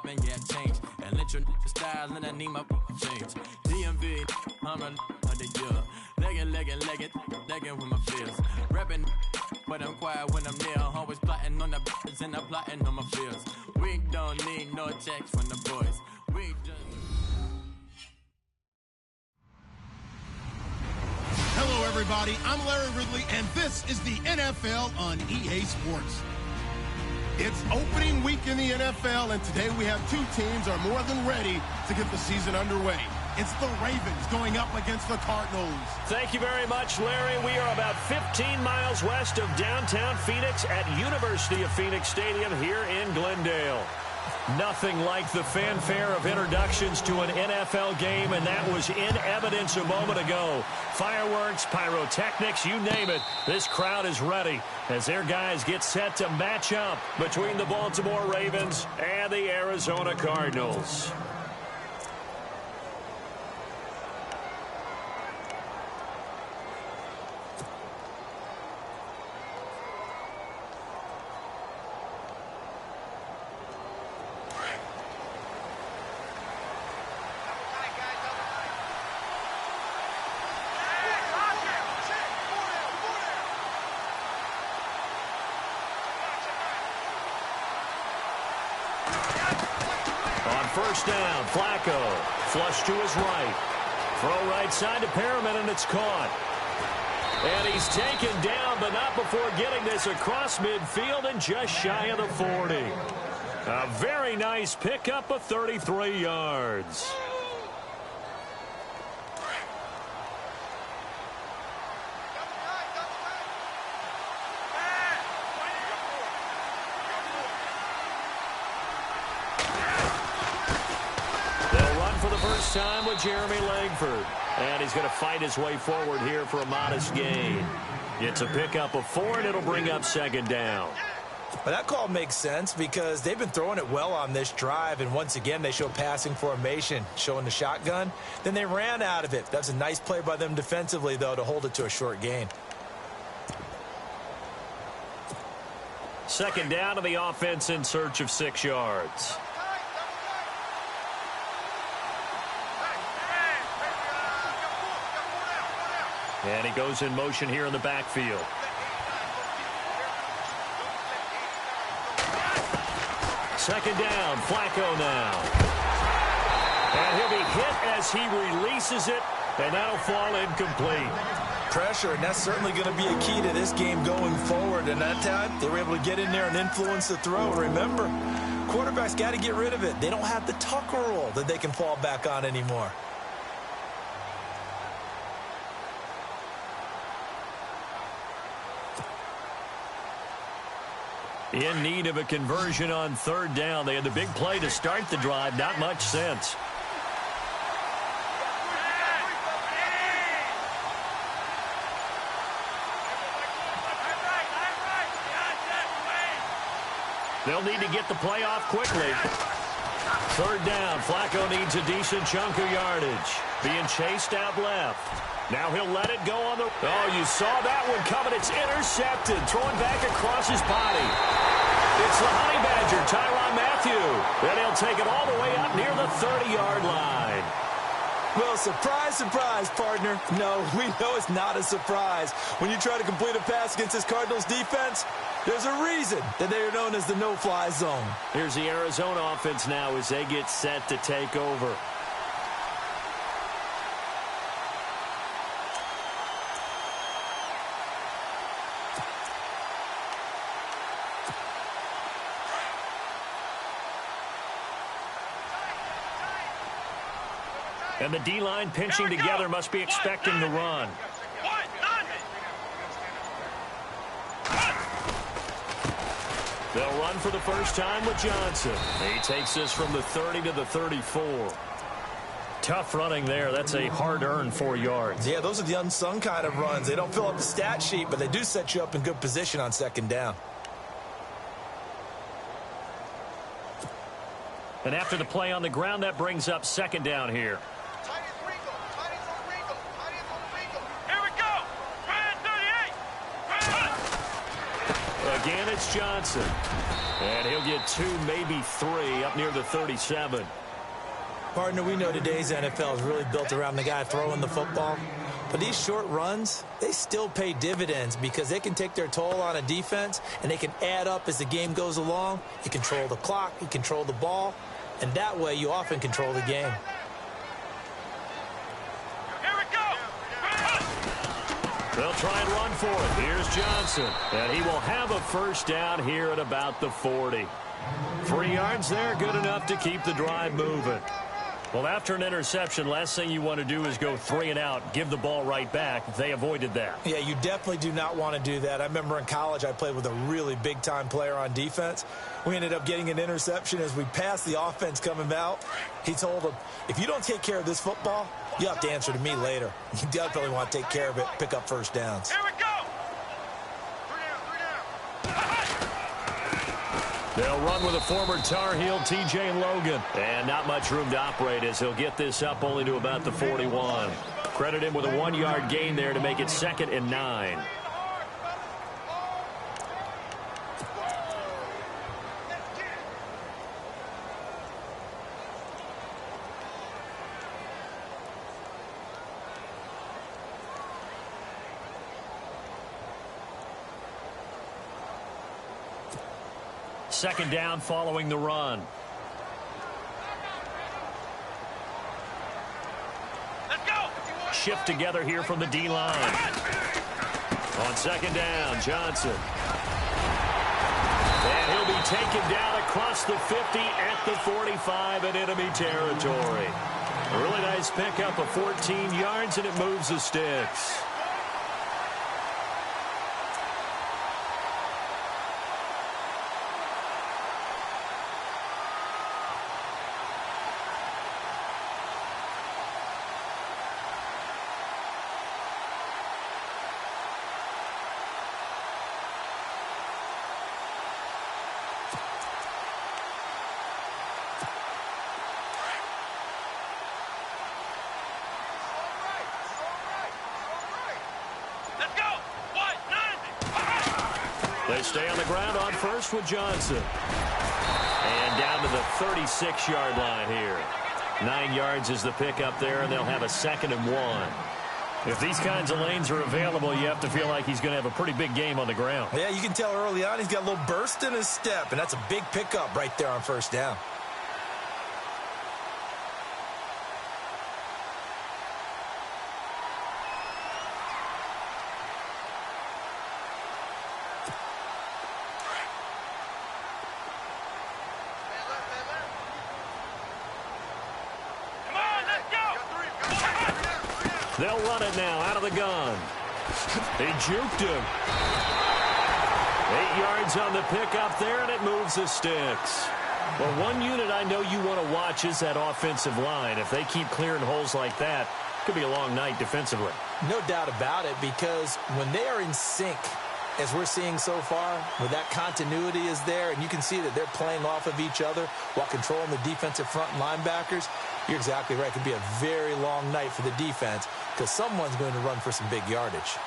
man, yeah, change. And let your style and I need my change. DMV, I'm a year. Legging with my fears. Rapping, but I'm quiet when I'm near. Always plotting on the b****s and I'm plotting on my fears. We don't need no checks from the boys. We just... Hello, everybody. I'm Larry Ridley, and this is the NFL on EA Sports. It's opening week in the NFL, and today we have two teams are more than ready to get the season underway. It's the Ravens going up against the Cardinals. Thank you very much, Larry. We are about 15 miles west of downtown Phoenix at University of Phoenix Stadium here in Glendale. Nothing like the fanfare of introductions to an NFL game, and that was in evidence a moment ago. Fireworks, pyrotechnics, you name it. This crowd is ready as their guys get set to match up between the Baltimore Ravens and the Arizona Cardinals. First down, Flacco, flush to his right. Throw right side to Perriman, and it's caught. And he's taken down, but not before getting this across midfield and just shy of the 40. A very nice pickup of 33 yards. Time with Jeremy Langford, and he's going to fight his way forward here for a modest gain. It's a pickup of 4, and it'll bring up second down. Well, that call makes sense because they've been throwing it well on this drive, and once again they show passing formation, showing the shotgun. Then they ran out of it. That's a nice play by them defensively, though, to hold it to a short gain. Second down to the offense in search of 6 yards. And he goes in motion here in the backfield. Second down, Flacco now. And he'll be hit as he releases it, and that'll fall incomplete. Pressure, and that's certainly going to be a key to this game going forward. And that time, they were able to get in there and influence the throw. Remember, quarterbacks got to get rid of it. They don't have the Tucker rule that they can fall back on anymore. In need of a conversion on third down. They had the big play to start the drive. Not much sense. They'll need to get the play off quickly. Third down. Flacco needs a decent chunk of yardage. Being chased out left. Now he'll let it go on the... Oh, you saw that one coming. It's intercepted. Throwing back across his body. It's the Honey Badger, Tyrann Mathieu. Then he'll take it all the way up near the 30-yard line. Well, surprise, surprise, partner. No, we know it's not a surprise. When you try to complete a pass against this Cardinals defense, there's a reason that they are known as the no-fly zone. Here's the Arizona offense now as they get set to take over. And the D-line pinching together must be expecting the run. They'll run for the first time with Johnson. He takes this from the 30 to the 34. Tough running there. That's a hard-earned 4 yards. Yeah, those are the unsung kind of runs. They don't fill up the stat sheet, but they do set you up in good position on second down. And after the play on the ground, that brings up second down here. Again, it's Johnson. And he'll get 2, maybe 3 up near the 37. Partner, we know today's NFL is really built around the guy throwing the football. But these short runs, they still pay dividends because they can take their toll on a defense and they can add up as the game goes along. You control the clock, you control the ball, and that way you often control the game. Here we go! They'll try and run for it. Here's Johnson. And he will have a first down here at about the 40. 3 yards there, good enough to keep the drive moving. Well, after an interception, last thing you want to do is go 3 and out, give the ball right back. They avoided that. Yeah, you definitely do not want to do that. I remember in college I played with a really big-time player on defense. We ended up getting an interception as we passed the offense coming out. He told him, if you don't take care of this football, you have to answer to me later. You definitely want to take care of it, pick up first downs. Here we go! They'll run with a former Tar Heel, T.J. Logan. And not much room to operate as he'll get this up only to about the 41. Credit him with a 1-yard gain there to make it 2nd and 9. Second down following the run. Let's go. Shift together here from the D-line. On second down, Johnson. And he'll be taken down across the 50 at the 45 in enemy territory. A really nice pickup of 14 yards, and it moves the sticks. They stay on the ground on first with Johnson. And down to the 36-yard line here. 9 yards is the pickup there, and they'll have a 2nd and 1. If these kinds of lanes are available, you have to feel like he's going to have a pretty big game on the ground. Yeah, you can tell early on he's got a little burst in his step, and that's a big pickup right there on first down. They'll run it now out of the gun. He juked him. 8 yards on the pickup there, and it moves the sticks. Well, one unit I know you want to watch is that offensive line. If they keep clearing holes like that, it could be a long night defensively. No doubt about it, because when they are in sync, as we're seeing so far, where that continuity is there, and you can see that they're playing off of each other while controlling the defensive front and linebackers, you're exactly right. It could be a very long night for the defense because someone's going to run for some big yardage.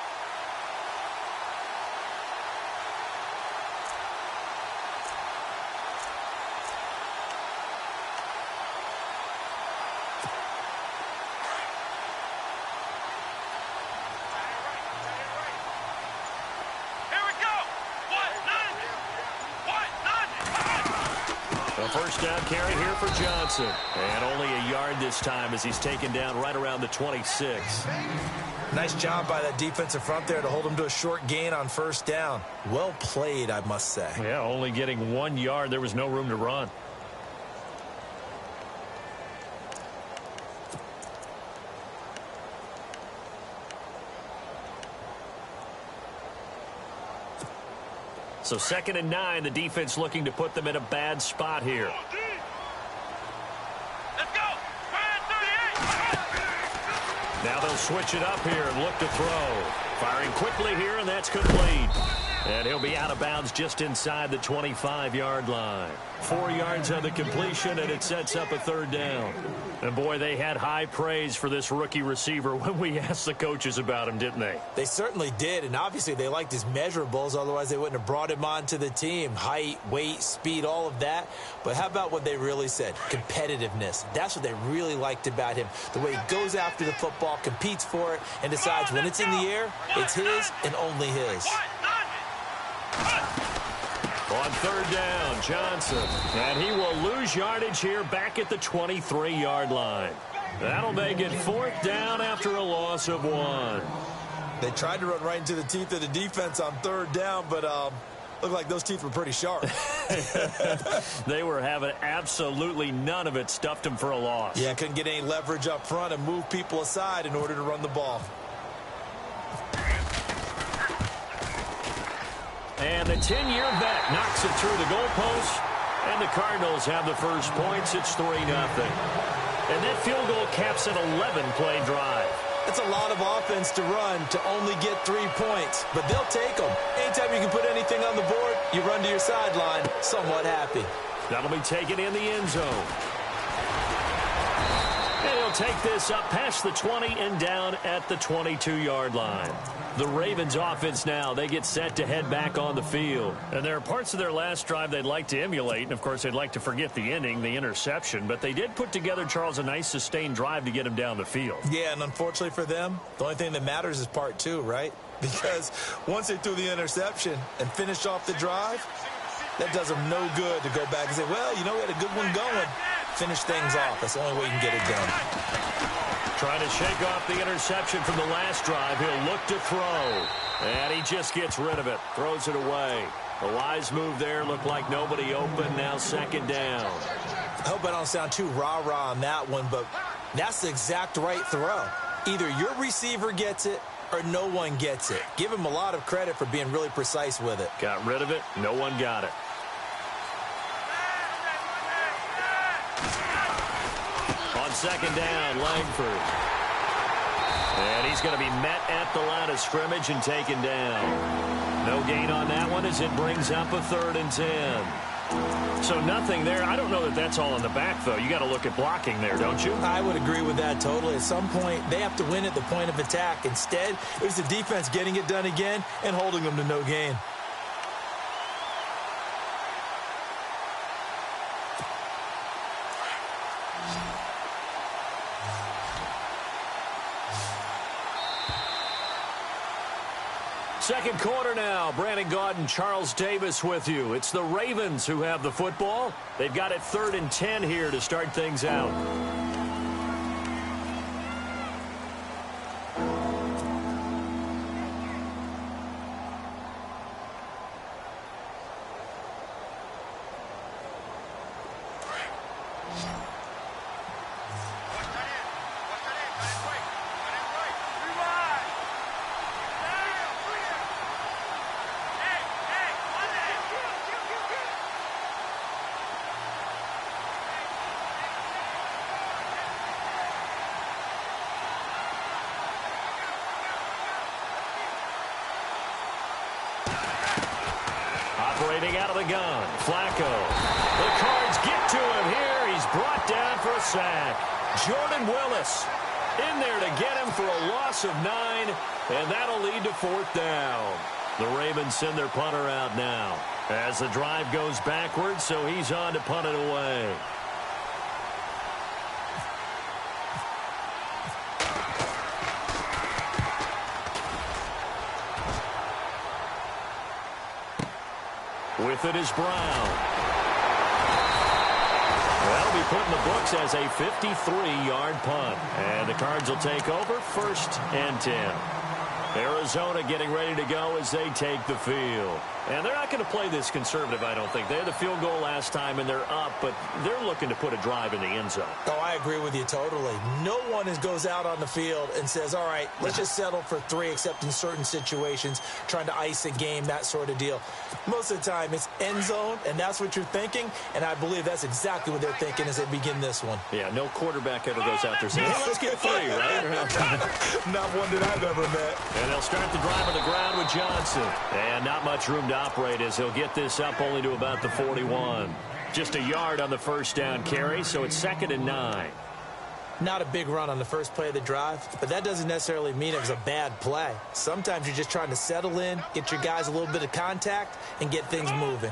First down carry here for Johnson. And only a yard this time as he's taken down right around the 26. Nice job by that defensive front there to hold him to a short gain on first down. Well played, I must say. Yeah, only getting 1 yard. There was no room to run. So 2nd and 9, the defense looking to put them in a bad spot here. Let's go. Now they'll switch it up here and look to throw. Firing quickly here, and that's complete. And he'll be out of bounds just inside the 25-yard line. 4 yards on the completion, and it sets up a third down. And, boy, they had high praise for this rookie receiver when we asked the coaches about him, didn't they? They certainly did, and obviously they liked his measurables. Otherwise, they wouldn't have brought him onto the team. Height, weight, speed, all of that. But how about what they really said? Competitiveness. That's what they really liked about him. The way he goes after the football, competes for it, and decides when it's in the air, it's his and only his. On third down, Johnson. And he will lose yardage here back at the 23-yard line. That'll make it 4th down after a loss of 1. They tried to run right into the teeth of the defense on third down, but looked like those teeth were pretty sharp. They were having absolutely none of it. Stuffed him for a loss. Yeah, couldn't get any leverage up front and move people aside in order to run the ball. And the 10-year vet knocks it through the goalpost, and the Cardinals have the first points. It's 3-0. And that field goal caps an 11-play drive. That's a lot of offense to run to only get 3 points, but they'll take them. Anytime you can put anything on the board, you run to your sideline somewhat happy. That'll be taken in the end zone. And he'll take this up past the 20 and down at the 22-yard line. The Ravens offense now, they get set to head back on the field. And there are parts of their last drive they'd like to emulate. And, of course, they'd like to forget the ending, the interception. But they did put together, Charles, a nice sustained drive to get him down the field. Yeah, and unfortunately for them, the only thing that matters is part 2, right? Because once they threw the interception and finished off the drive, that does them no good to go back and say, well, you know, we had a good one going. Finish things off. That's the only way you can get it done. Trying to shake off the interception from the last drive. He'll look to throw. And he just gets rid of it. Throws it away. A wise move there. Looked like nobody open. Now 2nd down. I hope I don't sound too rah-rah on that one, but that's the exact right throw. Either your receiver gets it or no one gets it. Give him a lot of credit for being really precise with it. Got rid of it. No one got it. On 2nd down, Langford. And he's going to be met at the line of scrimmage and taken down. No gain on that one as it brings up a 3rd and 10. So nothing there. I don't know that that's all in the back, though. You got to look at blocking there, don't you? I would agree with that totally. At some point, they have to win at the point of attack. Instead, it was the defense getting it done again and holding them to no gain. Second quarter now. Brandon Gaudin, Charles Davis with you. It's the Ravens who have the football. They've got it 3rd and 10 here to start things out. Operating out of the gun, Flacco. The Cards get to him here. He's brought down for a sack. Jordan Willis in there to get him for a loss of 9, and that'll lead to 4th down. The Ravens send their punter out now as the drive goes backwards, so he's on to punt it away. With it is Brown. That'll be put in the books as a 53-yard punt. And the Cards will take over 1st and 10. Arizona getting ready to go as they take the field. And they're not going to play this conservative, I don't think. They had the field goal last time, and they're up, but they're looking to put a drive in the end zone. Oh, I agree with you totally. No one goes out on the field and says, all right, let's just settle for 3, except in certain situations, trying to ice a game, that sort of deal. Most of the time, it's end zone, and that's what you're thinking, and I believe that's exactly what they're thinking as they begin this one. Yeah, no quarterback ever goes out there saying, hey, let's get 3, right? Not one that I've ever met. And they'll start the drive on the ground with Johnson. And not much room to operate as he'll get this up only to about the 41. Just a yard on the first down carry, so it's 2nd and 9. Not a big run on the first play of the drive, but that doesn't necessarily mean it was a bad play. Sometimes you're just trying to settle in, get your guys a little bit of contact, and get things moving.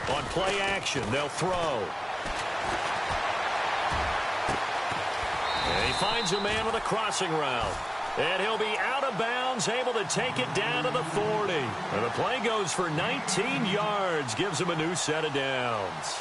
On play action, they'll throw. And he finds a man with a crossing route. And he'll be out of bounds, able to take it down to the 40. And the play goes for 19 yards, gives him a new set of downs.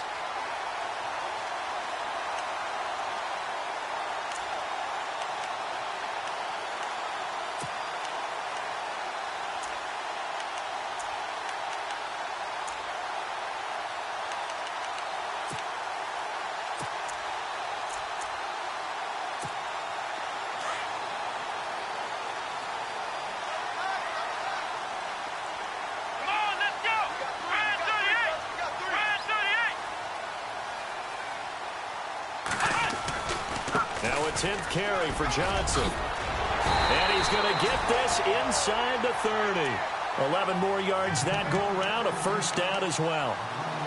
Now a 10th carry for Johnson. And he's going to get this inside the 30. 11 more yards that go around, a first down as well.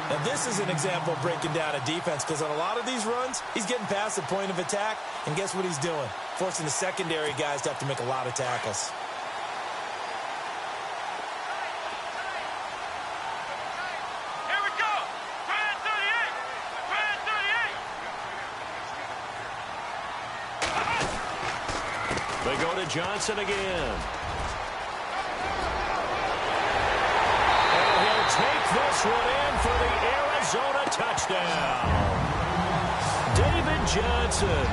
Now this is an example of breaking down a defense, because on a lot of these runs, he's getting past the point of attack, and guess what he's doing? Forcing the secondary guys to have to make a lot of tackles. They go to Johnson again. And he'll take this one in for the Arizona touchdown. David Johnson,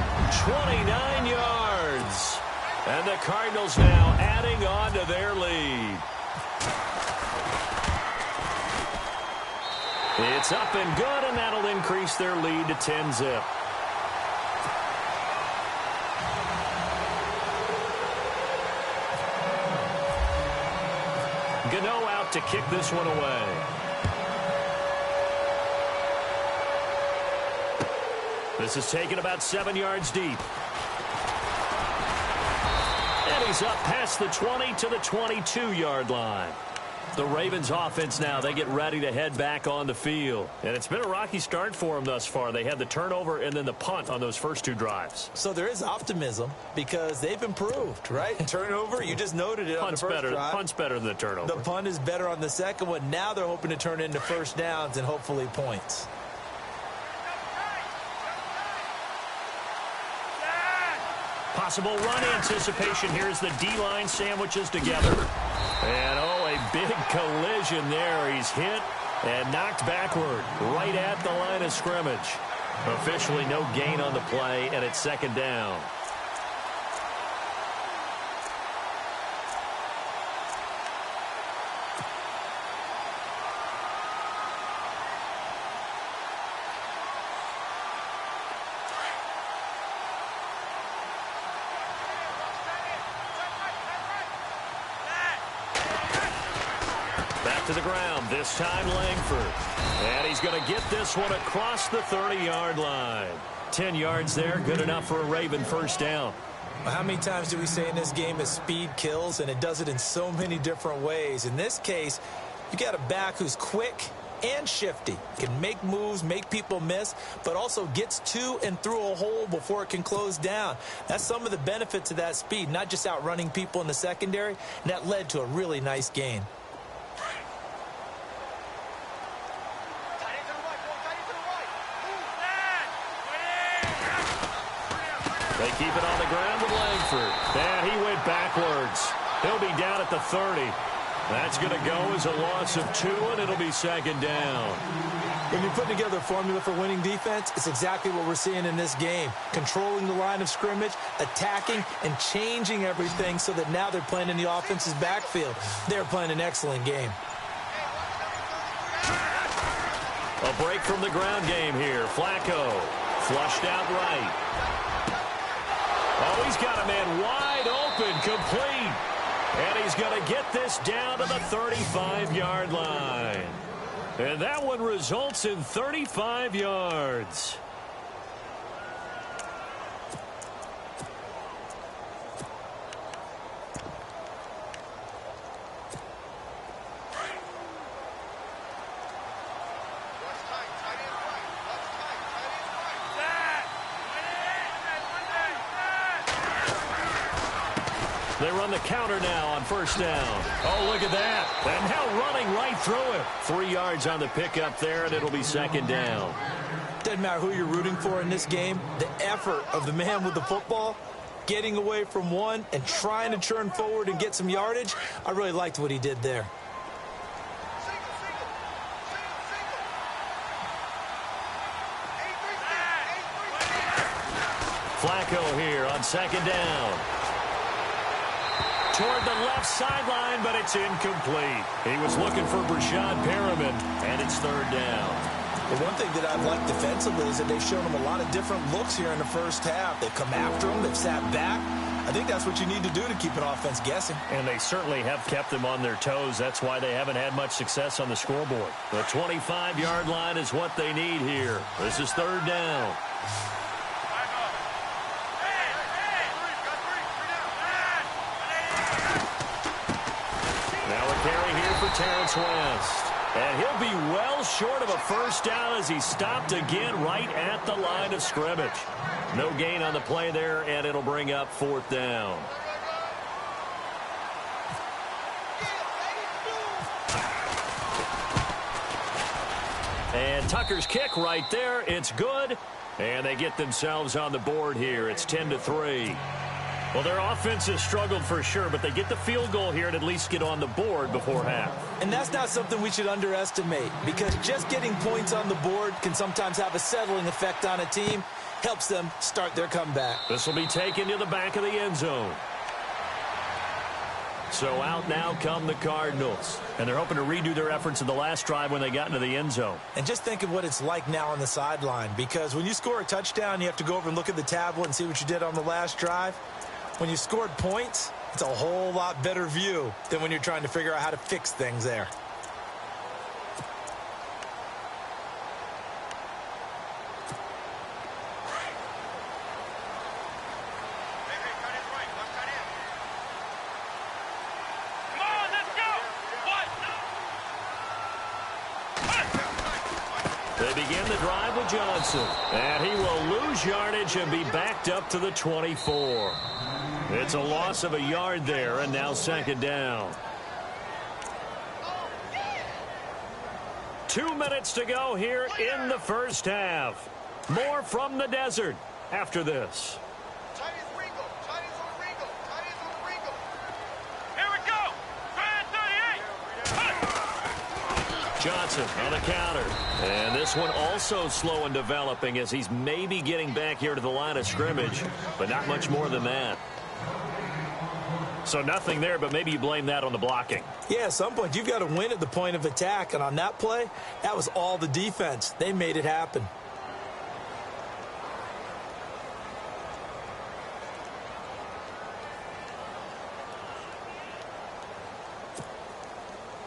29 yards. And the Cardinals now adding on to their lead. It's up and good, and that'll increase their lead to 10-zip. Gano out to kick this one away. This is taken about 7 yards deep. And he's up past the 20 to the 22-yard line. The Ravens offense now, they get ready to head back on the field. And it's been a rocky start for them thus far. They had the turnover and then the punt on those first two drives. So there is optimism because they've improved, right? Turnover, you just noted it on the first drive. Punt's better than the turnover. The punt is better on the second one. Now they're hoping to turn into first downs and hopefully points. Possible run anticipation. Here's the D-line sandwiches together. And, oh, a big collision there. He's hit and knocked backward right at the line of scrimmage. Officially no gain on the play, and it's second down. To the ground, this time Langford. And he's going to get this one across the 30-yard line. 10 yards there, good enough for a Raven first down. How many times do we say in this game that speed kills, and it does it in so many different ways? In this case, you got a back who's quick and shifty, can make moves, make people miss, but also gets to and through a hole before it can close down. That's some of the benefits of that speed, not just outrunning people in the secondary, and that led to a really nice gain. They keep it on the ground with Langford. And he went backwards. He'll be down at the 30. That's going to go as a loss of 2, and it'll be second down. When you put together a formula for winning defense, it's exactly what we're seeing in this game. Controlling the line of scrimmage, attacking, and changing everything so that now they're playing in the offense's backfield. They're playing an excellent game. A break from the ground game here. Flacco flushed out right. Oh, he's got a man wide open, complete. And he's going to get this down to the 35-yard line. And that one results in 35 yards. They run the counter now on first down. Oh, look at that. And now running right through it. 3 yards on the pickup there, and it'll be second down. Doesn't matter who you're rooting for in this game. The effort of the man with the football, getting away from one and trying to turn forward and get some yardage, I really liked what he did there. Flacco here on second down. Toward the left sideline, but it's incomplete. He was looking for Brashad Perriman, and it's third down. The one thing that I've liked defensively is that they've shown him a lot of different looks here in the first half. They've come after him. They've sat back. I think that's what you need to do to keep an offense guessing. And they certainly have kept them on their toes. That's why they haven't had much success on the scoreboard. The 25-yard line is what they need here. This is third down. Now a carry here for Terrence West. And he'll be well short of a first down as he stopped again right at the line of scrimmage. No gain on the play there, and it'll bring up fourth down. And Tucker's kick right there. It's good. And they get themselves on the board here. It's 10-3. Well, their offense has struggled for sure, but they get the field goal here and at least get on the board before half. And that's not something we should underestimate, because just getting points on the board can sometimes have a settling effect on a team. Helps them start their comeback. This will be taken to the back of the end zone. So out now come the Cardinals. And they're hoping to redo their efforts in the last drive when they got into the end zone. And just think of what it's like now on the sideline, because when you score a touchdown, you have to go over and look at the tablet and see what you did on the last drive. When you scored points, it's a whole lot better view than when you're trying to figure out how to fix things there. They begin the drive with Johnson. And he will lose yardage and be backed up to the 24. It's a loss of a yard there, and now second down. 2 minutes to go here in the first half. More from the desert after this. Johnson on the counter. And this one also slow in developing as he's maybe getting back here to the line of scrimmage, but not much more than that. So nothing there, but maybe you blame that on the blocking. Yeah, at some point you've got to win at the point of attack, and on that play, that was all the defense. They made it happen.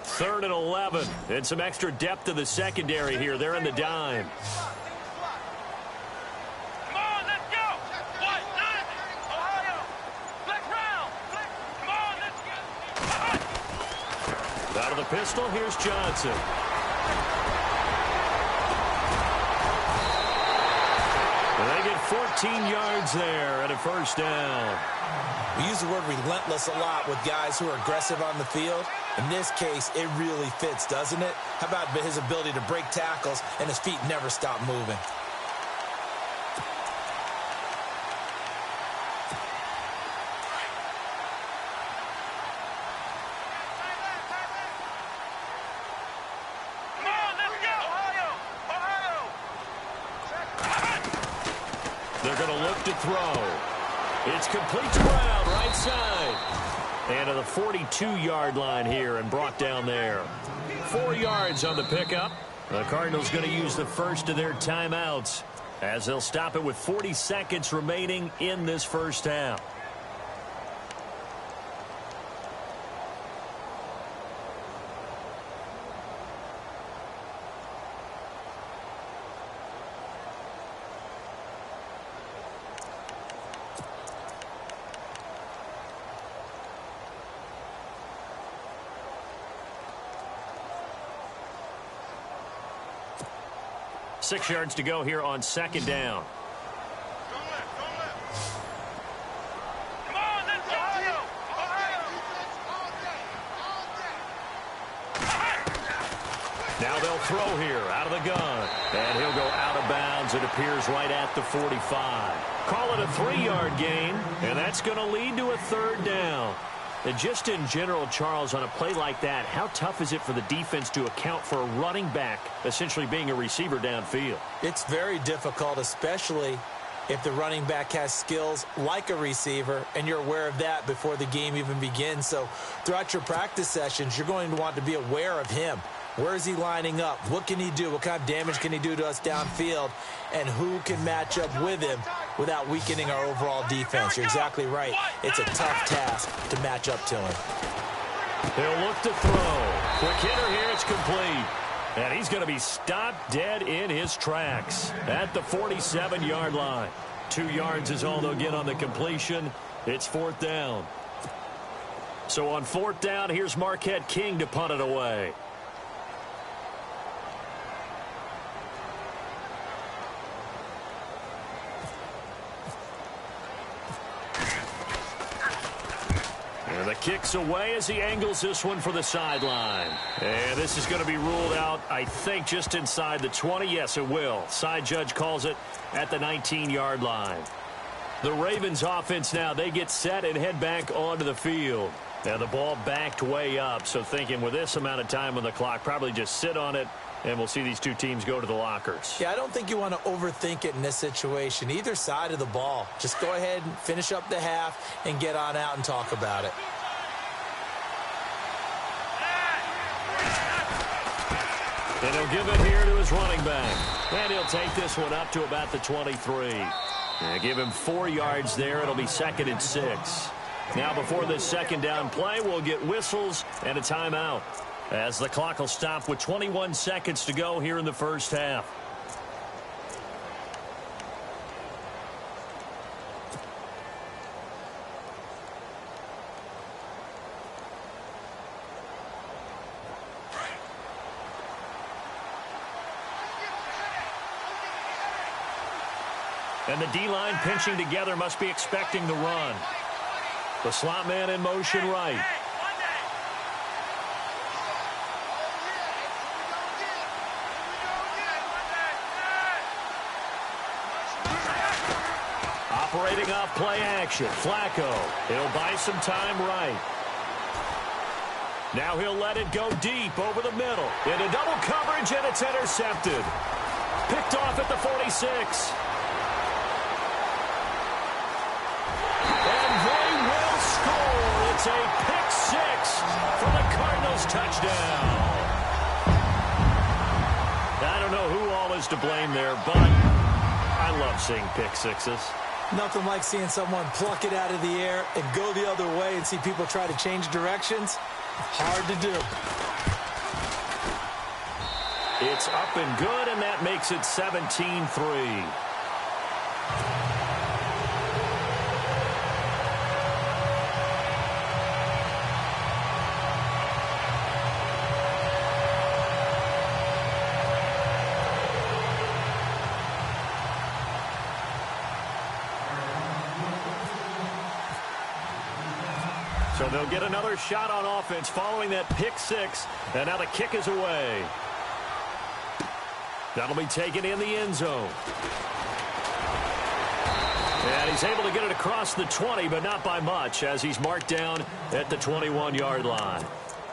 Third and 11, and some extra depth to the secondary here. They're in the dime. Come on, let's go. What? Ohio. Flex round. Come on, let's go. Out of the pistol, here's Johnson. And they get 14 yards there and a first down. We use the word relentless a lot with guys who are aggressive on the field. In this case, it really fits, doesn't it? How about his ability to break tackles and his feet never stop moving? Come on, let's go. Ohio. They're going to look to throw. It's complete to Brown, right side. And to the 42-yard line here and brought down there. 4 yards on the pickup. The Cardinals going to use the first of their timeouts as they'll stop it with 40 seconds remaining in this first half. Six yards to go here on second down. Come on, let's go. Ohio. Now they'll throw here out of the gun. And he'll go out of bounds. It appears right at the 45. Call it a 3-yard gain, and that's going to lead to a 3rd down. And just in general, Charles, on a play like that, how tough is it for the defense to account for a running back essentially being a receiver downfield? It's very difficult, especially if the running back has skills like a receiver, and you're aware of that before the game even begins. So throughout your practice sessions, you're going to want to be aware of him. Where is he lining up? What can he do? What kind of damage can he do to us downfield? And who can match up with him without weakening our overall defense? You're exactly right. It's a tough task to match up to him. He'll look to throw. Quick hitter here. It's complete. And he's going to be stopped dead in his tracks at the 47-yard line. 2 yards is all they'll get on the completion. It's 4th down. So on 4th down, here's Marquette King to punt it away. And the kick's away as he angles this one for the sideline. And this is going to be ruled out, I think, just inside the 20. Yes, it will. Side judge calls it at the 19-yard line. The Ravens offense now, they get set and head back onto the field. Now the ball backed way up, so thinking with this amount of time on the clock, probably just sit on it, and we'll see these two teams go to the lockers. Yeah, I don't think you want to overthink it in this situation. Either side of the ball. Just go ahead and finish up the half and get on out and talk about it. And he'll give it here to his running back. And he'll take this one up to about the 23. And give him 4 yards there. It'll be 2nd and 6. Now before this 2nd down play, we'll get whistles and a timeout, as the clock will stop with 21 seconds to go here in the first half. And the D-line pinching together must be expecting the run. The slot man in motion right. Operating off play action. Flacco. He'll buy some time right. Now he'll let it go deep over the middle. Into double coverage, and it's intercepted. Picked off at the 46. It's a pick 6 for the Cardinals touchdown. I don't know who all is to blame there, but I love seeing pick 6s. Nothing like seeing someone pluck it out of the air and go the other way and see people try to change directions. Hard to do. It's up and good, and that makes it 17-3. So they'll get another shot on offense following that pick 6. And now the kick is away. That'll be taken in the end zone. And he's able to get it across the 20, but not by much, as he's marked down at the 21-yard line.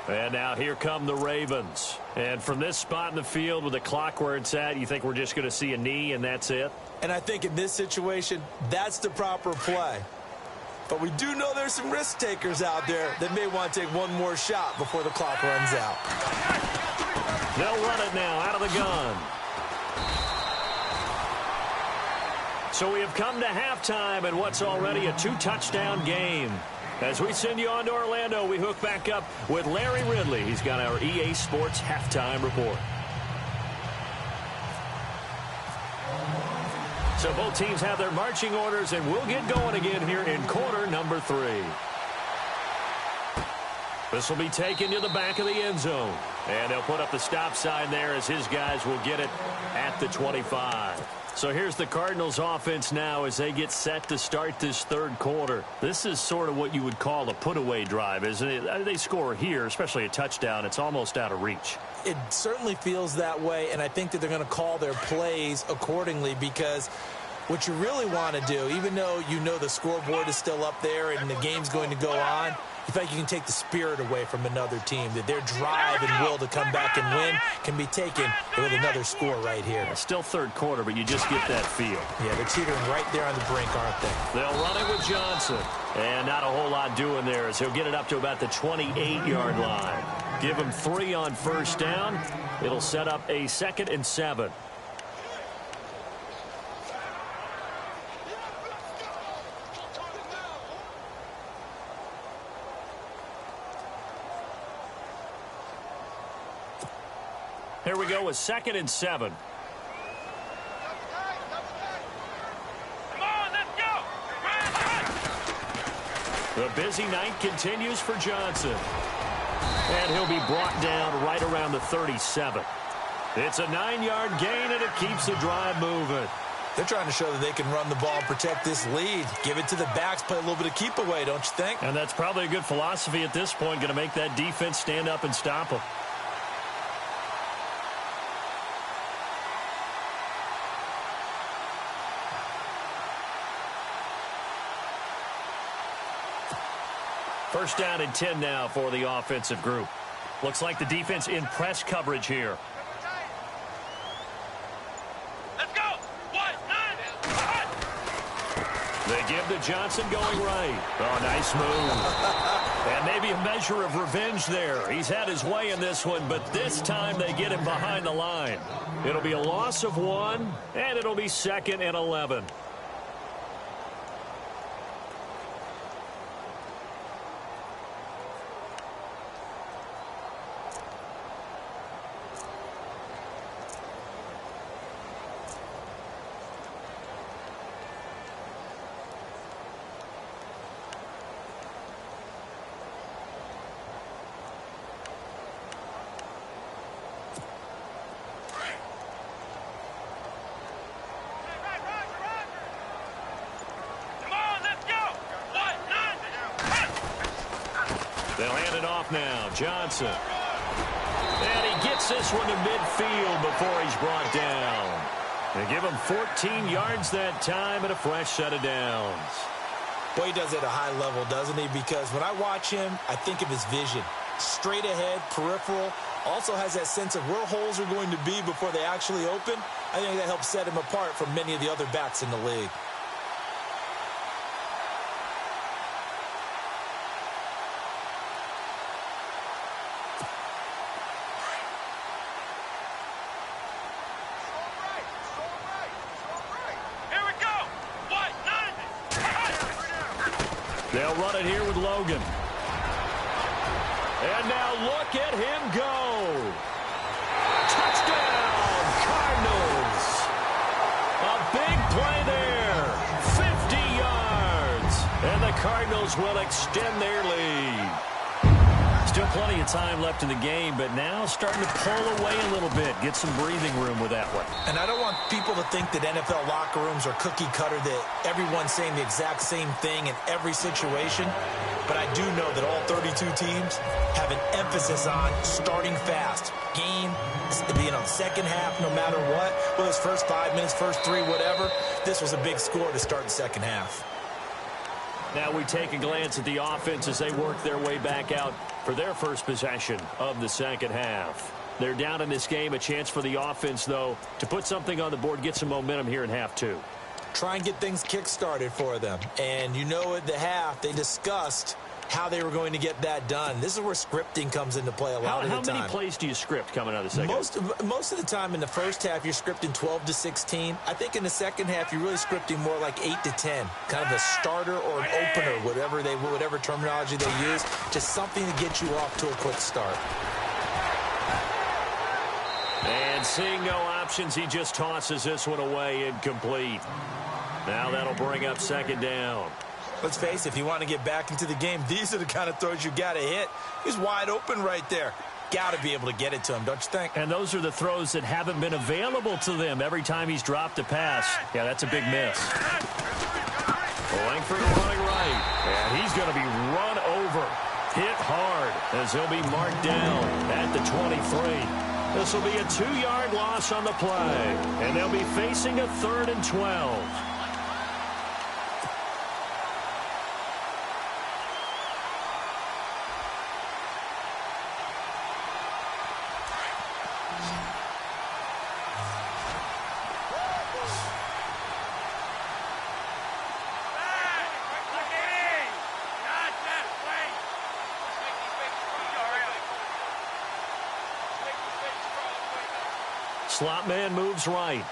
And now here come the Ravens. And from this spot in the field with the clock where it's at, you think we're just going to see a knee and that's it? And I think in this situation, that's the proper play. But we do know there's some risk takers out there that may want to take one more shot before the clock runs out. They'll run it now out of the gun. So we have come to halftime in what's already a 2-touchdown game. As we send you on to Orlando, we hook back up with Larry Ridley. He's got our EA Sports halftime report. So both teams have their marching orders, and we'll get going again here in quarter number 3. This will be taken to the back of the end zone. And they'll put up the stop sign there as his guys will get it at the 25. So here's the Cardinals offense now as they get set to start this third quarter. This is sort of what you would call a put-away drive, isn't it? They score here, especially a touchdown. It's almost out of reach. It certainly feels that way, and I think that they're going to call their plays accordingly, because what you really want to do, even though you know the scoreboard is still up there and the game's going to go on, you feel like you can take the spirit away from another team, that their drive and will to come back and win can be taken with another score right here. Still third quarter, but you just get that feel. Yeah, they're teetering right there on the brink, aren't they? They'll run it with Johnson. And not a whole lot doing there, as he'll get it up to about the 28-yard line. Give him 3 on first down. It'll set up a 2nd and 7. Here we go with 2nd and 7. Come on, let's go. The busy night continues for Johnson. And he'll be brought down right around the 37. It's a 9-yard gain, and it keeps the drive moving. They're trying to show that they can run the ball and protect this lead. Give it to the backs, play a little bit of keep away, don't you think? And that's probably a good philosophy at this point, going to make that defense stand up and stop them. First down and 10 now for the offensive group. Looks like the defense in press coverage here. Let's go. 1, 9, 1. They give to Johnson going right. Oh, nice move. And maybe a measure of revenge there. He's had his way in this one, but this time they get him behind the line. It'll be a loss of 1, and it'll be 2nd and 11. They'll hand it off Now, Johnson. And he gets this one to midfield before he's brought down. They give him 14 yards that time and a fresh set of downs. Boy, he does it at a high level, doesn't he? Because when I watch him, I think of his vision. Straight ahead, peripheral. Also has that sense of where holes are going to be before they actually open. I think that helps set him apart from many of the other backs in the league. They'll run it here with Logan. And now look at him go. Touchdown, Cardinals. A big play there. 50 yards. And the Cardinals will extend their lead. Still plenty of time left in the game, but now starting to pull away a little bit. Get some breathing room with that one. And I don't want people to think that NFL locker rooms are cookie cutter, that everyone's saying the exact same thing in every situation. But I do know that all 32 teams have an emphasis on starting fast. Game, second half, no matter what. Whether it's first 5 minutes, first 3, whatever. This was a big score to start the second half. Now we take a glance at the offense as they work their way back out for their first possession of the second half. They're down in this game. A chance for the offense, though, to put something on the board, get some momentum here in half 2. Try and get things kick-started for them. And you know at the half, they discussed how they were going to get that done. This is where scripting comes into play a lot of the time. How many plays do you script coming out of the second? Most of the time in the first half, you're scripting 12 to 16. I think in the second half, you're really scripting more like 8 to 10. Kind of a starter or an opener, whatever terminology they use. Just something to get you off to a quick start. And seeing no options, he just tosses this one away incomplete. Now that'll bring up second down. Let's face it, if you want to get back into the game, these are the kind of throws you got to hit. He's wide open right there. Got to be able to get it to him, don't you think? And those are the throws that haven't been available to them every time he's dropped a pass. Yeah, that's a big miss. Langford running right. And he's going to be run over. Hit hard as he'll be marked down at the 23. This will be a 2-yard loss on the play, and they'll be facing a 3rd and 12. Slot man moves right.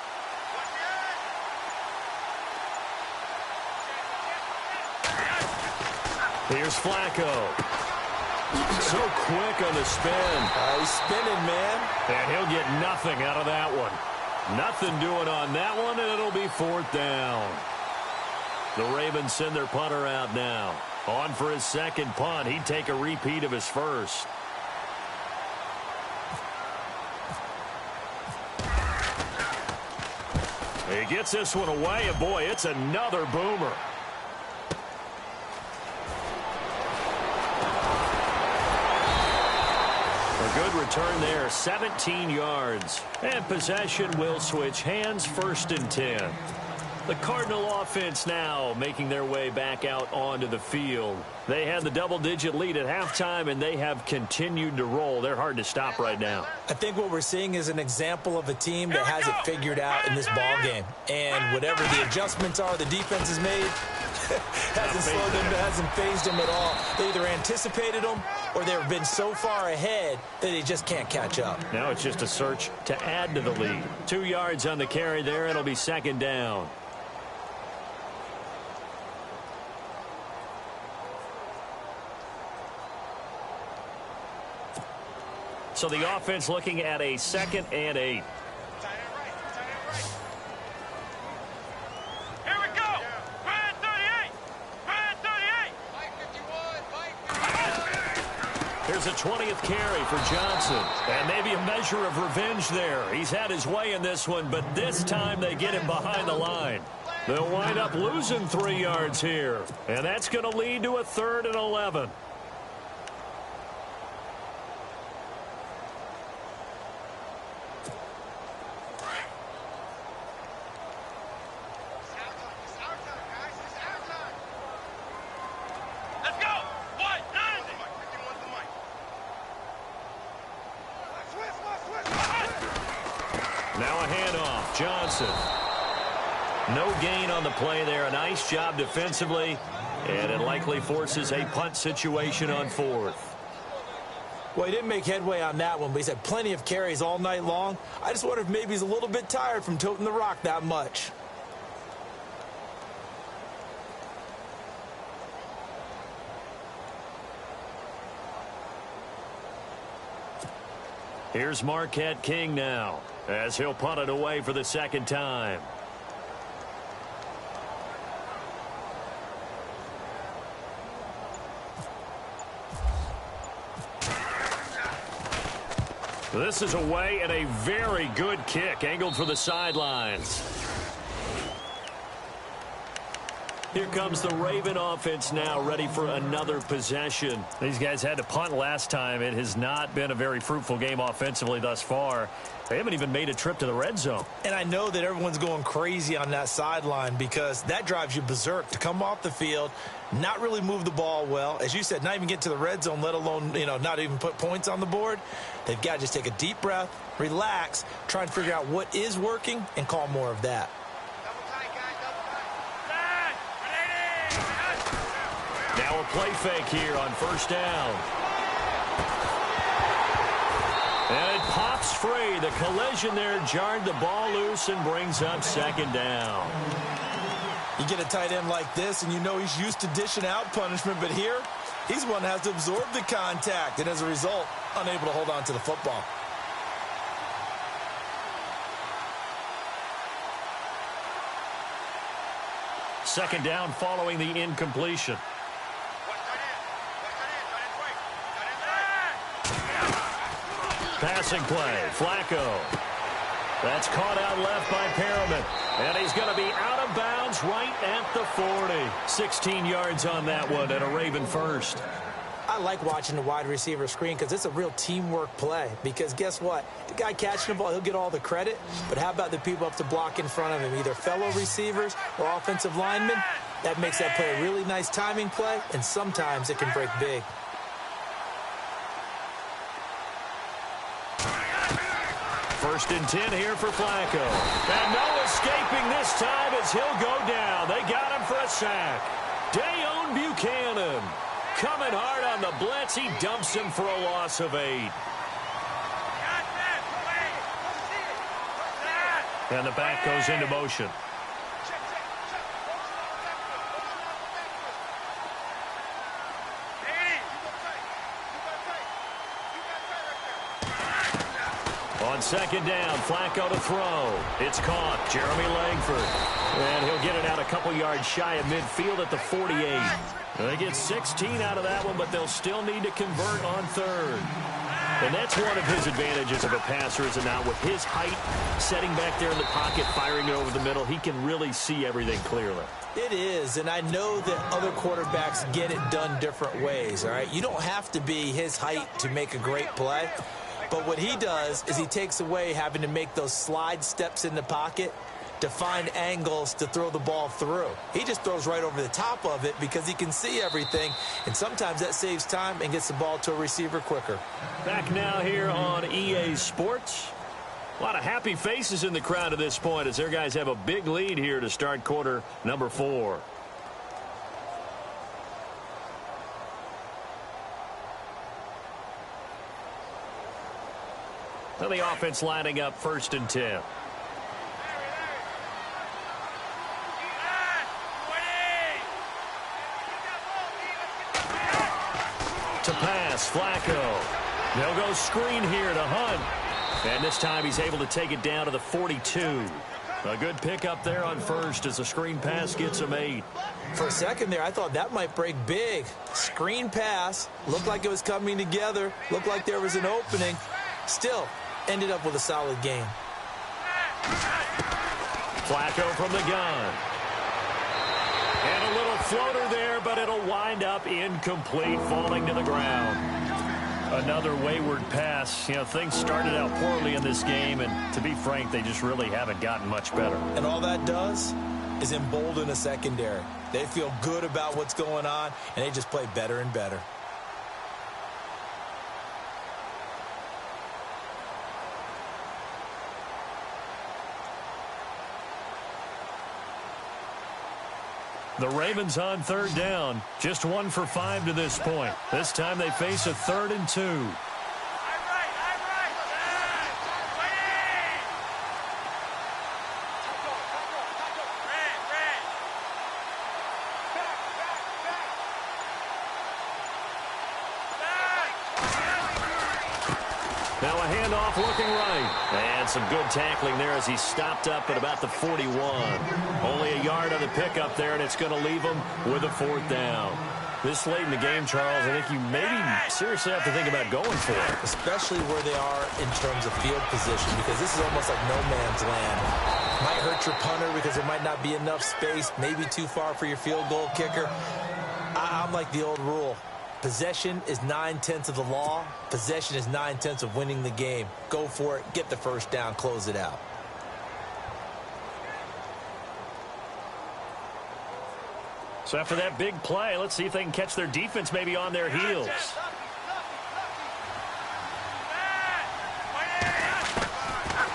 Here's Flacco. So quick on the spin. He's spinning, man. And he'll get nothing out of that one. Nothing doing on that one, and it'll be 4th down. The Ravens send their punter out now. On for his second punt. He'd take a repeat of his first. He gets this one away, and boy, it's another boomer. A good return there, 17 yards. And possession will switch hands, 1st and 10. The Cardinal offense now making their way back out onto the field. They had the double-digit lead at halftime, and they have continued to roll. They're hard to stop right now. I think what we're seeing is an example of a team that has it figured out in this ball game. And whatever the adjustments are the defense has made, hasn't slowed them, hasn't phased them at all. They either anticipated them or they've been so far ahead that they just can't catch up. Now it's just a search to add to the lead. 2 yards on the carry there. It'll be 2nd down. So the offense looking at a 2nd and 8. Here we go. Grand 38. Grand 38. Here's a 20th carry for Johnson. And maybe a measure of revenge there. He's had his way in this one, but this time they get him behind the line. They'll wind up losing 3 yards here. And that's going to lead to a 3rd and 11. Johnson. No gain on the play there. A nice job defensively, and it likely forces a punt situation on 4th. Well, he didn't make headway on that one, but he's had plenty of carries all night long. I just wonder if maybe he's a little bit tired from toting the rock that much. Here's Marquette King now, as he'll punt it away for the 2nd time. This is away, and a very good kick, angled for the sidelines. Here comes the Raven offense now, ready for another possession. These guys had to punt last time. It has not been a very fruitful game offensively thus far. They haven't even made a trip to the red zone. And I know that everyone's going crazy on that sideline because that drives you berserk to come off the field, not really move the ball well. As you said, not even get to the red zone, let alone, not even put points on the board. They've got to just take a deep breath, relax, try and figure out what is working and call more of that. Now a play fake here on 1st down. And it pops free. The collision there jarred the ball loose and brings up 2nd down. You get a tight end like this, and you know he's used to dishing out punishment, but here, he's one that has to absorb the contact, and as a result, unable to hold on to the football. Second down following the incompletion. Passing play, Flacco. That's caught out left by Perriman. And he's going to be out of bounds right at the 40. 16 yards on that one and a Raven first. I like watching the wide receiver screen because it's a real teamwork play. Because guess what? The guy catching the ball, he'll get all the credit. But how about the people up to block in front of him, either fellow receivers or offensive linemen? That makes that play a really nice timing play, and sometimes it can break big. First and 10 here for Flacco. And no escaping this time as he'll go down. They got him for a sack. Dayon Buchanan coming hard on the blitz. He dumps him for a loss of 8. And the back goes into motion. On second down, Flacco to throw. It's caught. Jeremy Langford. And he'll get it out a couple yards shy of midfield at the 48. They get 16 out of that one, but they'll still need to convert on third. And that's one of his advantages of a passer, is it not? With his height, setting back there in the pocket, firing it over the middle, he can really see everything clearly. It is, and I know that other quarterbacks get it done different ways, all right? You don't have to be his height to make a great play. But what he does is he takes away having to make those slide steps in the pocket to find angles to throw the ball through. He just throws right over the top of it because he can see everything, and sometimes that saves time and gets the ball to a receiver quicker. Back now here on EA Sports. A lot of happy faces in the crowd at this point as their guys have a big lead here to start quarter number 4. So the offense lining up first and 10. To pass, Flacco. They'll go screen here to Hunt. And this time he's able to take it down to the 42. A good pickup there on first as the screen pass gets him 8. For a second there, I thought that might break big. Screen pass. Looked like it was coming together. Looked like there was an opening. Still, ended up with a solid game. Flacco from the gun. And a little floater there, but it'll wind up incomplete, falling to the ground. Another wayward pass. You know, things started out poorly in this game, and to be frank, they just really haven't gotten much better. And all that does is embolden a secondary. They feel good about what's going on, and they just play better and better. The Ravens on third down. Just 1 for 5 to this point. This time they face a 3rd and 2. Now a handoff looking right. And some good tackling there as he stopped up at about the 41. Only a yard on the pickup there, and it's going to leave him with a 4th down. This late in the game, Charles, I think you maybe seriously have to think about going for it. Especially where they are in terms of field position, because this is almost like no man's land. Might hurt your punter because there might not be enough space, maybe too far for your field goal kicker. I'm like the old rule. Possession is 9/10 of the law. Possession is 9/10 of winning the game. Go for it. Get the first down. Close it out. So after that big play, let's see if they can catch their defense maybe on their heels.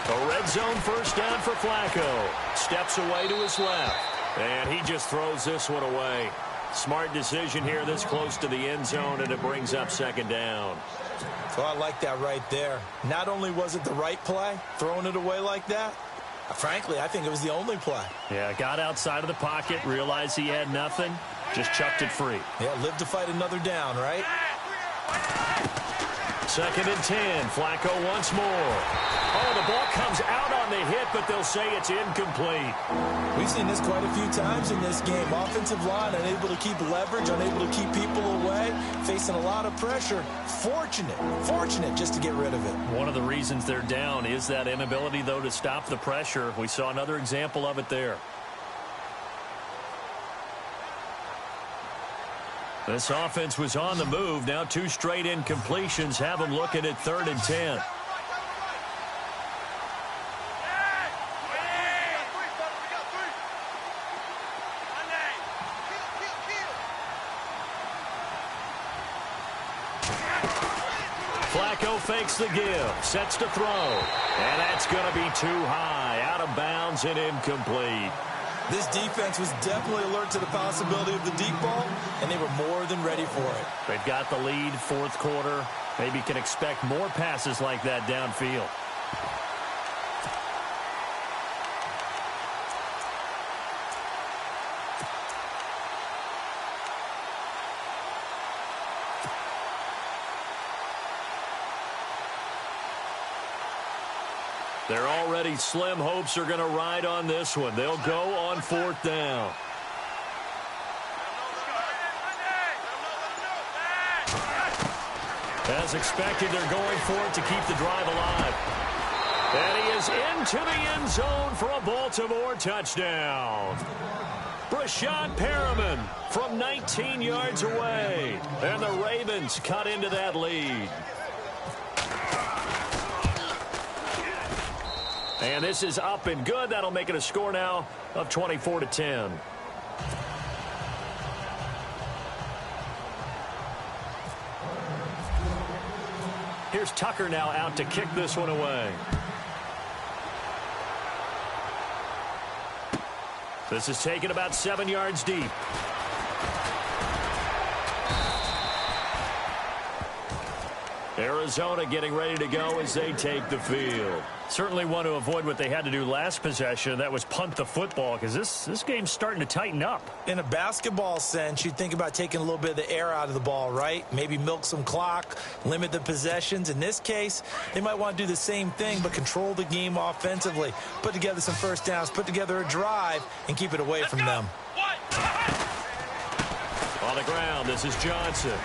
A red zone first down for Flacco. Steps away to his left. And he just throws this one away. Smart decision here this close to the end zone, and it brings up 2nd down. So I like that right there. Not only was it the right play, throwing it away like that, frankly, I think it was the only play. Yeah, got outside of the pocket, realized he had nothing, just chucked it free. Yeah, live to fight another down, right? 2nd and 10. Flacco once more. Oh, the ball comes out on the hit, but they'll say it's incomplete. We've seen this quite a few times in this game. Offensive line unable to keep leverage, unable to keep people away, facing a lot of pressure. Fortunate just to get rid of it. One of the reasons they're down is that inability, though, to stop the pressure. We saw another example of it there. This offense was on the move. Now 2 straight incompletions have them looking at 3rd and 10. Flacco fakes the give, sets to throw, and that's going to be too high, out of bounds and incomplete. This defense was definitely alert to the possibility of the deep ball, and they were more than ready for it. They've got the lead, 4th quarter. Maybe can expect more passes like that downfield. They're already slim hopes are going to ride on this one. They'll go on 4th down. As expected, they're going for it to keep the drive alive. And he is into the end zone for a Baltimore touchdown. Brashad Perriman from 19 yards away. And the Ravens cut into that lead. And this is up and good. That'll make it a score now of 24-10. Here's Tucker now out to kick this one away. This is taken about 7 yards deep. Arizona getting ready to go as they take the field. Certainly want to avoid what they had to do last possession. That was punt the football, because this game's starting to tighten up. In a basketball sense, you'd think about taking a little bit of the air out of the ball, right? Maybe milk some clock, limit the possessions. In this case, they might want to do the same thing, but control the game offensively. Put together some first downs, put together a drive, and keep it away from them. On the ground, this is Johnson.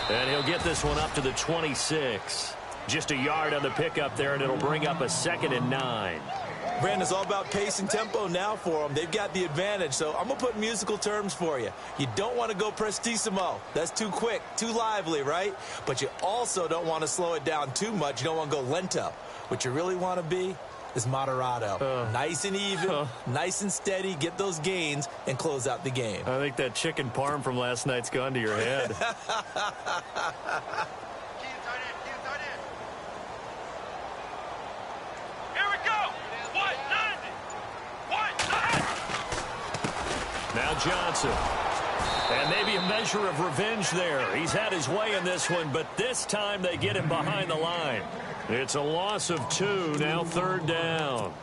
And he'll get this one up to the 26. Just a yard on the pickup there, and it'll bring up a 2nd and 9. Brandon, it's all about pace and tempo now for them. They've got the advantage, so I'm going to put musical terms for you. You don't want to go prestissimo. That's too quick, too lively, right? But you also don't want to slow it down too much. You don't want to go lento. What you really want to be is moderato. Nice and even, nice and steady, get those gains, and close out the game. I think that chicken parm from last night's gone to your head. Now Johnson. And maybe a measure of revenge there. He's had his way in this one, but this time they get him behind the line. It's a loss of 2, now 3rd down.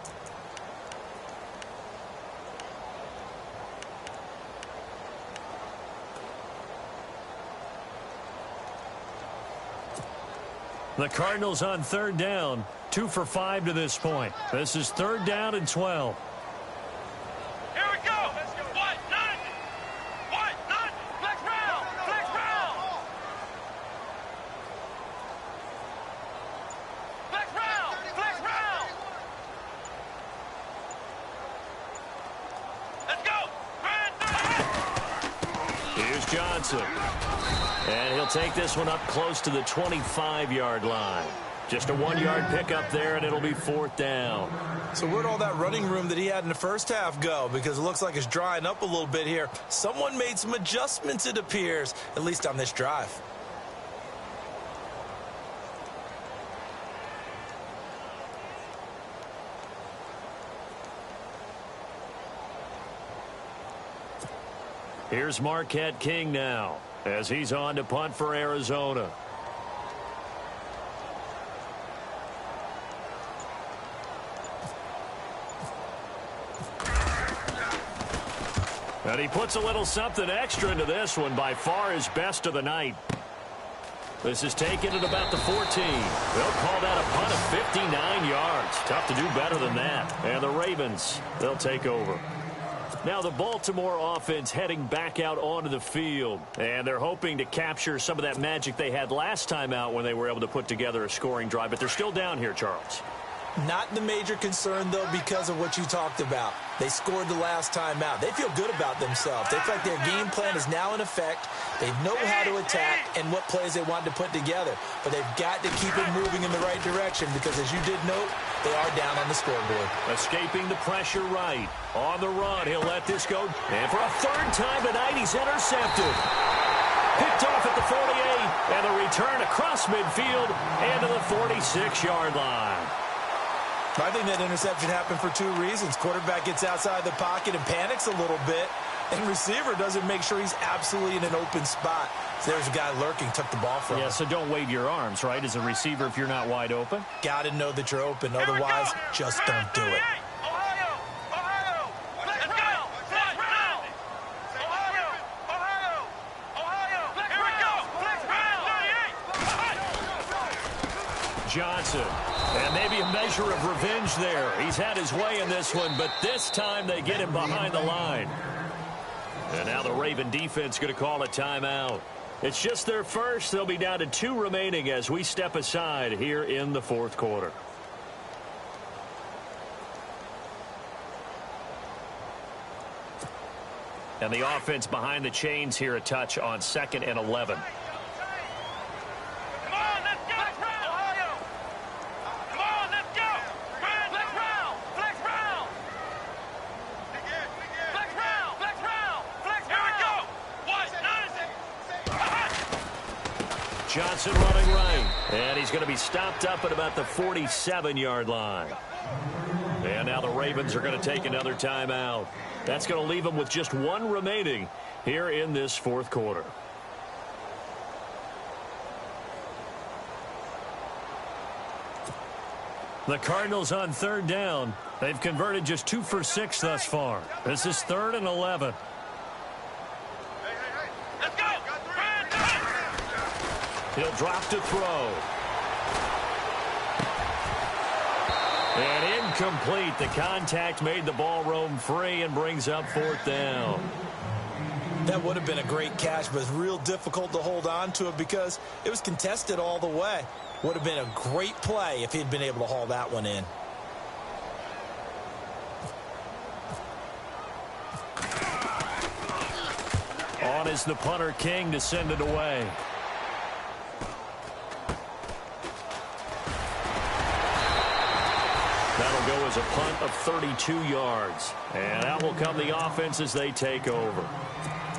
The Cardinals on 3rd down, 2 for 5 to this point. This is 3rd down and 12. Johnson. And he'll take this one up close to the 25-yard line. Just a 1-yard pickup there, and it'll be 4th down. So where'd all that running room that he had in the first half go? Because it looks like it's drying up a little bit here. Someone made some adjustments, it appears, at least on this drive. Here's Marquette King now as he's on to punt for Arizona. And he puts a little something extra into this one, by far his best of the night. This is taken at about the 14. They'll call that a punt of 59 yards. Tough to do better than that. And the Ravens, they'll take over. Now the Baltimore offense heading back out onto the field. And they're hoping to capture some of that magic they had last time out when they were able to put together a scoring drive. But they're still down here, Charles. Not the major concern, though, because of what you talked about. They scored the last time out. They feel good about themselves. They feel like their game plan is now in effect. They know how to attack and what plays they want to put together. But they've got to keep it moving in the right direction because, as you did note, they are down on the scoreboard. Escaping the pressure right. On the run, he'll let this go. And for a third time tonight, he's intercepted. Picked off at the 48, and the return across midfield and to the 46-yard line. I think that interception happened for two reasons. Quarterback gets outside the pocket and panics a little bit, and receiver doesn't make sure he's absolutely in an open spot. So there's a guy lurking, took the ball from him. Yeah, so don't wave your arms, right, as a receiver if you're not wide open? Got to know that you're open. Otherwise, just don't do it. Johnson, and maybe a measure of revenge there. He's had his way in this one, but this time they get him behind the line. And now the Raven defense going to call a timeout. It's just their first. They'll be down to 2 remaining as we step aside here in the fourth quarter. And the offense behind the chains here a touch on 2nd and 11. Johnson running right, and he's going to be stopped up at about the 47-yard line. And now the Ravens are going to take another timeout. That's going to leave them with just 1 remaining here in this fourth quarter. The Cardinals on 3rd down. They've converted just 2 for 6 thus far. This is 3rd and 11. He'll drop to throw. And incomplete. The contact made the ball roam free and brings up 4th down. That would have been a great catch, but it's real difficult to hold on to it because it was contested all the way. Would have been a great play if he'd been able to haul that one in. On is the punter, King, to send it away. That'll go as a punt of 32 yards. And out will come the offense as they take over.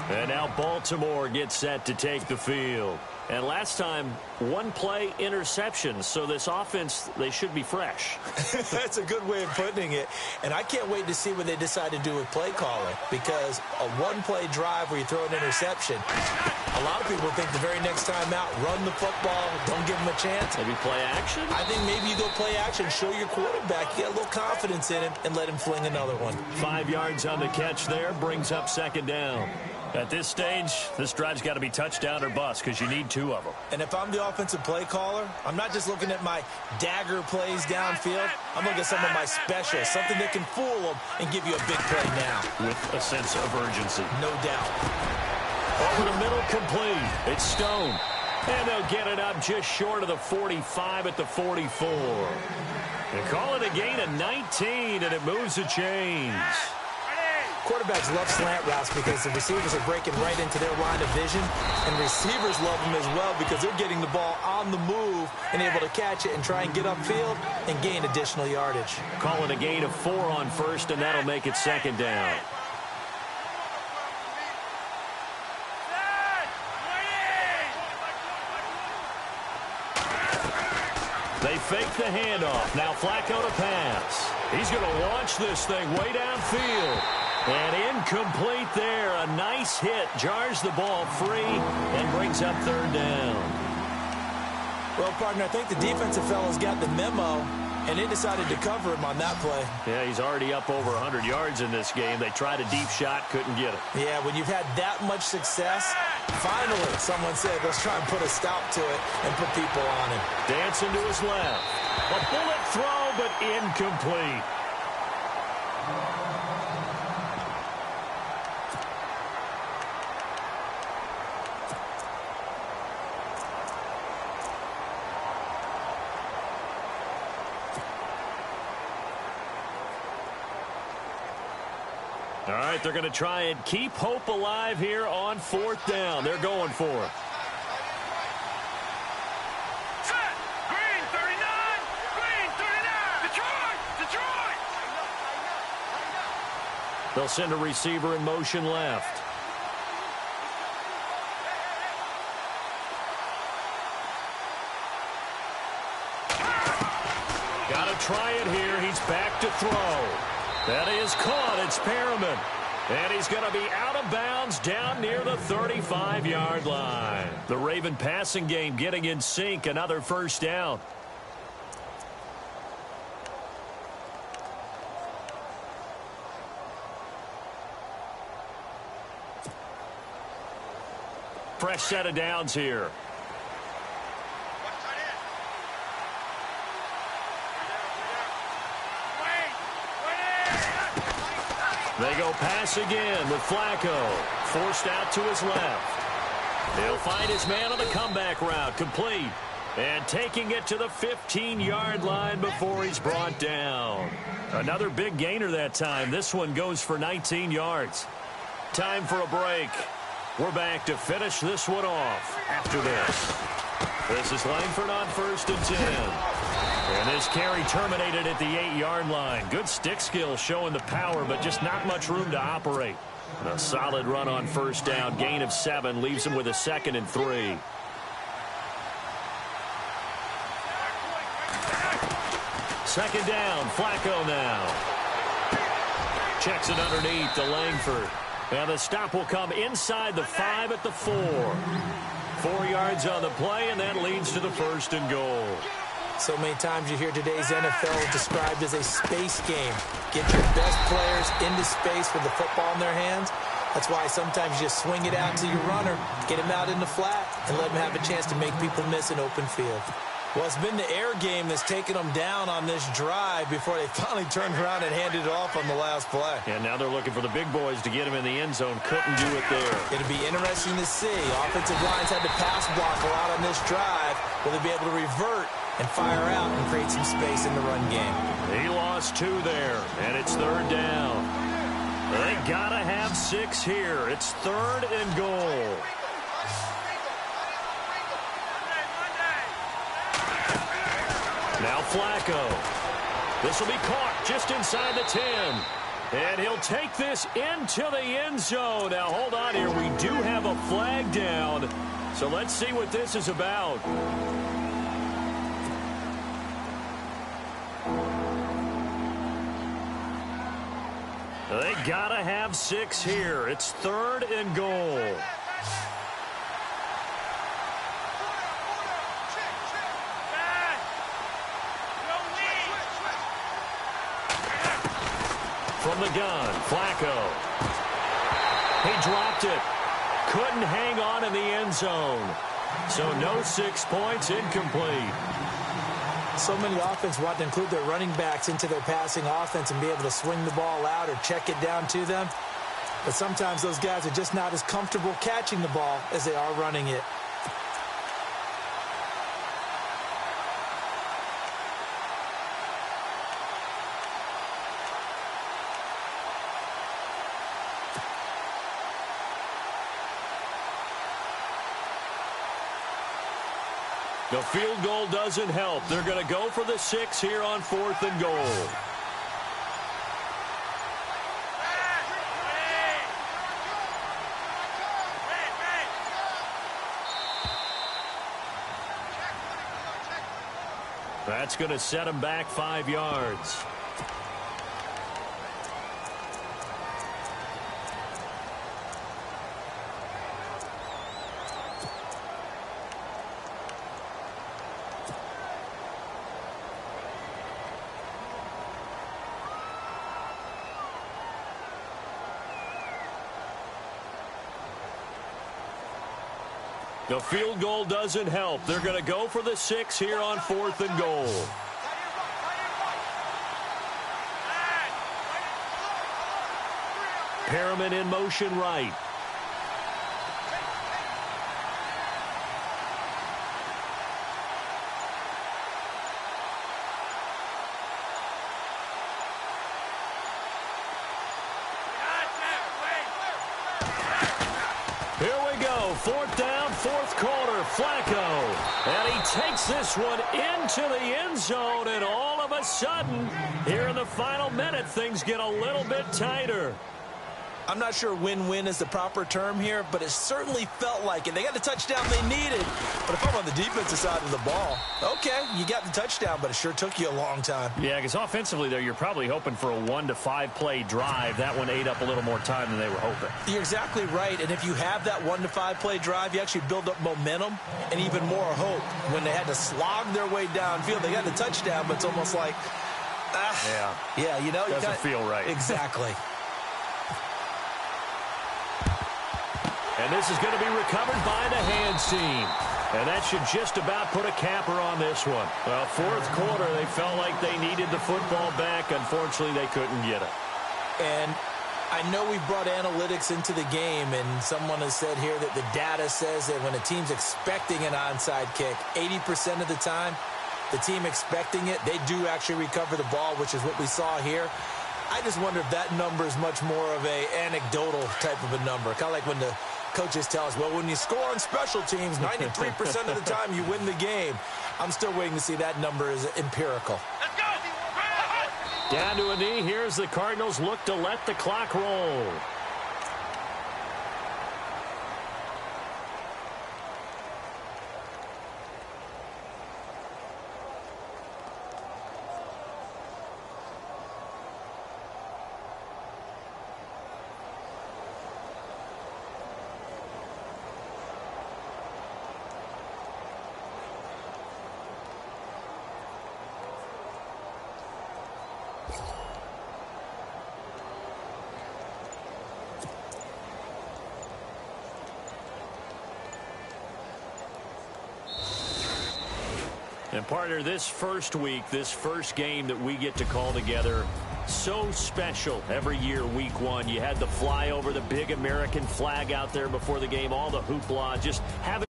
And now Baltimore gets set to take the field. And last time, 1 play interception. So this offense, they should be fresh. That's a good way of putting it. And I can't wait to see what they decide to do with play calling. Because a 1-play drive where you throw an interception, a lot of people think the very next time out, run the football, don't give them a chance. Maybe play action? I think maybe you go play action, show your quarterback, you get a little confidence in him, and let him fling another one. 5 yards on the catch there, brings up 2nd down. At this stage, this drive's got to be touchdown or bust because you need 2 of them. And if I'm the offensive play caller, I'm not just looking at my dagger plays downfield. I'm looking at some of my specials, something that can fool them and give you a big play now. With a sense of urgency. No doubt. Over the middle, complete. It's Stone. And they'll get it up just short of the 45 at the 44. They call it a gain of 19, and it moves the chains. Quarterbacks love slant routes because the receivers are breaking right into their line of vision, and receivers love them as well because they're getting the ball on the move and able to catch it and try and get upfield and gain additional yardage. Call it a gain of 4 on 1st, and that'll make it 2nd down. They fake the handoff. Now Flacco to pass. He's going to launch this thing way downfield. And incomplete there. A nice hit. Jars the ball free and brings up 3rd down. Well, partner, I think the defensive fellas got the memo, and they decided to cover him on that play. Yeah, he's already up over 100 yards in this game. They tried a deep shot, couldn't get it. Yeah, when you've had that much success, finally someone said, let's try and put a stop to it and put people on him. Dancing to his left. A bullet throw, but incomplete. All right, they're going to try and keep hope alive here on 4th down. They're going for it. Set. Green 39. Green 39. Detroit. They'll send a receiver in motion left. Got to try it here. He's back to throw. That is caught. It's Perriman. And he's going to be out of bounds down near the 35-yard line. The Raven passing game getting in sync. Another first down. Fresh set of downs here. They go pass again with Flacco. Forced out to his left. He'll find his man on the comeback route. Complete. And taking it to the 15-yard line before he's brought down. Another big gainer that time. This one goes for 19 yards. Time for a break. We're back to finish this one off after this. This is Langford on 1st and 10. And this carry terminated at the 8-yard line. Good stick skill showing the power, but just not much room to operate. A solid run on 1st down. Gain of 7 leaves him with a 2nd and 3. Second down. Flacco now. Checks it underneath to Langford. And the stop will come inside the 5 at the 4. 4 yards on the play, and that leads to the 1st and goal. So many times you hear today's NFL described as a space game. Get your best players into space with the football in their hands. That's why sometimes you just swing it out to your runner, get him out in the flat, and let him have a chance to make people miss an open field. Well, it's been the air game that's taken them down on this drive before they finally turned around and handed it off on the last play. And now they're looking for the big boys to get him in the end zone. Couldn't do it there. It'll be interesting to see. Offensive lines had to pass block a lot on this drive. Will they be able to revert and fire out and create some space in the run game? He lost 2 there, and it's 3rd down. They gotta have 6 here. It's 3rd and goal. Now Flacco. This will be caught just inside the 10. And he'll take this into the end zone. Now, hold on here. We do have a flag down. So let's see what this is about. They gotta have 6 here. It's 3rd and goal. From the gun, Flacco. He dropped it. Couldn't hang on in the end zone. So no 6 points, incomplete. So many offenses want to include their running backs into their passing offense and be able to swing the ball out or check it down to them. But sometimes those guys are just not as comfortable catching the ball as they are running it. The field goal doesn't help. They're going to go for the 6 here on 4th and goal. That's going to set him back 5 yards. The field goal doesn't help. They're going to go for the 6 here on 4th and goal. Perriman in motion right. Hits this one into the end zone, and all of a sudden, here in the final minute, things get a little bit tighter. I'm not sure win-win is the proper term here, but it certainly felt like it. They got the touchdown they needed, but if I'm on the defensive side of the ball, okay, you got the touchdown, but it sure took you a long time. Yeah, because offensively, though, you're probably hoping for a 1 to 5 play drive. That one ate up a little more time than they were hoping. You're exactly right, and if you have that 1 to 5 play drive, you actually build up momentum and even more hope. When they had to slog their way downfield, they got the touchdown, but it's almost like, yeah, you know, doesn't feel right. Exactly. And this is going to be recovered by the hands team. And that should just about put a capper on this one. Well, fourth quarter, they felt like they needed the football back. Unfortunately, they couldn't get it. And I know we brought analytics into the game, and someone has said here that the data says that when a team's expecting an onside kick, 80% of the time, the team expecting it, they do actually recover the ball, which is what we saw here. I just wonder if that number is much more of a anecdotal type of a number. Kind of like when the coaches tell us, well, when you score on special teams, 93% of the time you win the game. I'm still waiting to see that number is empirical. Let's go! Down to a knee. Here's the Cardinals look to let the clock roll. And partner, this first week, this first game that we get to call together, so special every year, week one. You had the flyover, the big American flag out there before the game, all the hoopla, just having